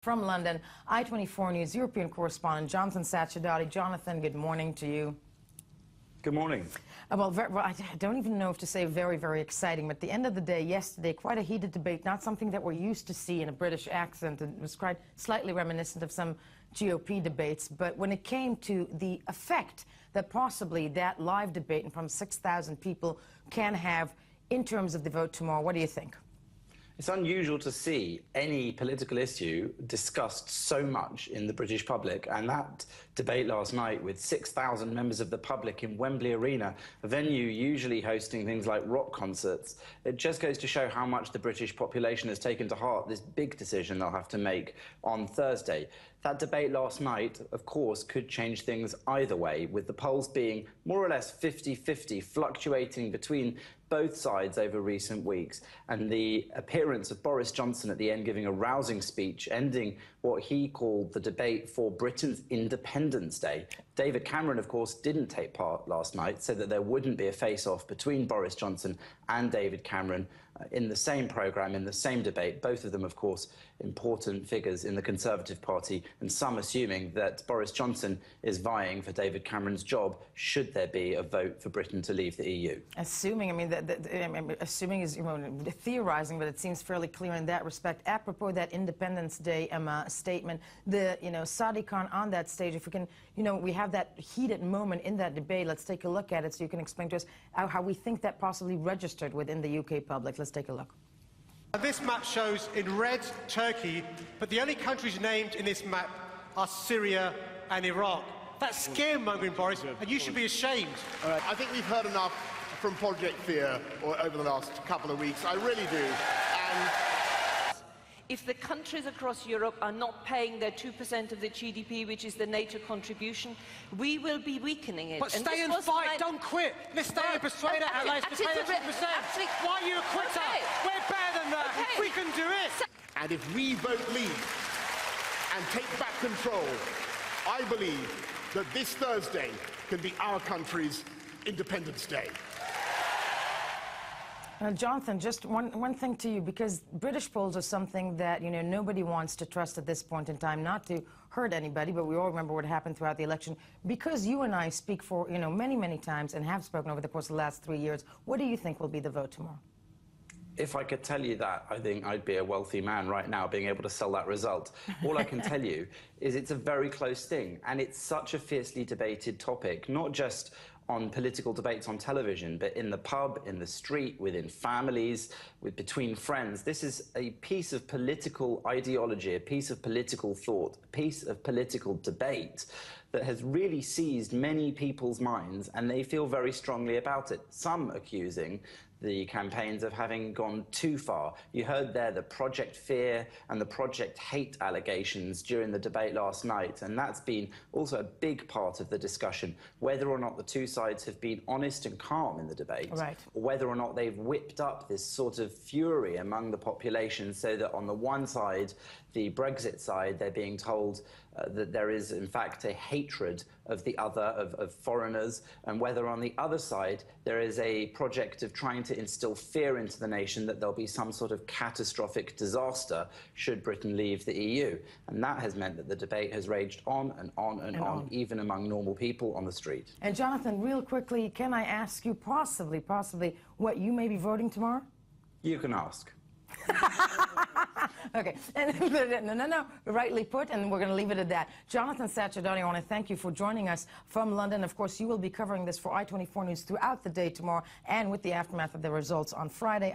From London, I-24 News European correspondent Jonathan Sacerdoti. Jonathan, good morning to you. Good morning. Well, I don't even know if to say very, very exciting, but at the end of the day, yesterday, quite a heated debate, not something that we're used to see in a British accent. It was quite slightly reminiscent of some GOP debates, but when it came to the effect that possibly that live debate in front of 6,000 people can have in terms of the vote tomorrow, what do you think? It's unusual to see any political issue discussed so much in the British public, and that debate last night with 6,000 members of the public in Wembley Arena, a venue usually hosting things like rock concerts, it just goes to show how much the British population has taken to heart this big decision they'll have to make on Thursday. That debate last night, of course, could change things either way, with the polls being more or less 50-50, fluctuating between both sides over recent weeks, and the appearance of Boris Johnson at the end giving a rousing speech, ending what he called the debate for Britain's Independence Day. David Cameron, of course, didn't take part last night, said that there wouldn't be a face-off between Boris Johnson and David Cameron in the same programme, in the same debate. Both of them, of course, important figures in the Conservative Party, and some assuming that Boris Johnson is vying for David Cameron's job should there be a vote for Britain to leave the EU. Assuming, I mean, assuming is, theorising, but it seems fairly clear in that respect. Apropos that Independence Day statement, Sadiq Khan on that stage, if we can, we have that heated moment in that debate. Let's take a look at it so you can explain to us how we think that possibly registered within the UK public. Let's take a look. This map shows in red Turkey, but the only countries named in this map are Syria and Iraq. That's scaremongering, Boris, and you should be ashamed. All right, I think we've heard enough from Project Fear over the last couple of weeks. I really do. And if the countries across Europe are not paying their 2% of the GDP, which is the NATO contribution, we will be weakening it. But stay and fight, don't quit. Let's stay and persuade our allies to pay their 2%. Why are you a quitter? Okay. We're better than that. Okay. We can do it. And if we vote leave and take back control, I believe that this Thursday can be our country's Independence Day. Jonathan, just one thing to you, because British polls are something that, nobody wants to trust at this point in time, not to hurt anybody, but we all remember what happened throughout the election. Because you and I speak for, many, many times and have spoken over the course of the last 3 years, what do you think will be the vote tomorrow? If I could tell you that, I think I'd be a wealthy man right now being able to sell that result. All I can tell you is it's a very close thing, and it's such a fiercely debated topic, not just on political debates on television, but in the pub, in the street, within families, between friends. This is a piece of political ideology, a piece of political thought, a piece of political debate that has really seized many people's minds, and they feel very strongly about it. Some accusing the campaigns of having gone too far. You heard there the Project Fear and the Project Hate allegations during the debate last night, and that's been also a big part of the discussion, whether or not the two sides have been honest and calm in the debate, right, or whether or not they've whipped up this sort of fury among the population so that on the one side, the Brexit side, they're being told that there is, in fact, a hatred of the other, of foreigners, and whether on the other side there is a project of trying to instill fear into the nation that there'll be some sort of catastrophic disaster should Britain leave the EU. And that has meant that the debate has raged on and on and on, even among normal people on the street. And Jonathan, real quickly, can I ask you possibly, what you may be voting tomorrow? You can ask. Okay, no, rightly put, and we're going to leave it at that. Jonathan Sacerdoti, I want to thank you for joining us from London. Of course, you will be covering this for I-24 News throughout the day tomorrow and with the aftermath of the results on Friday.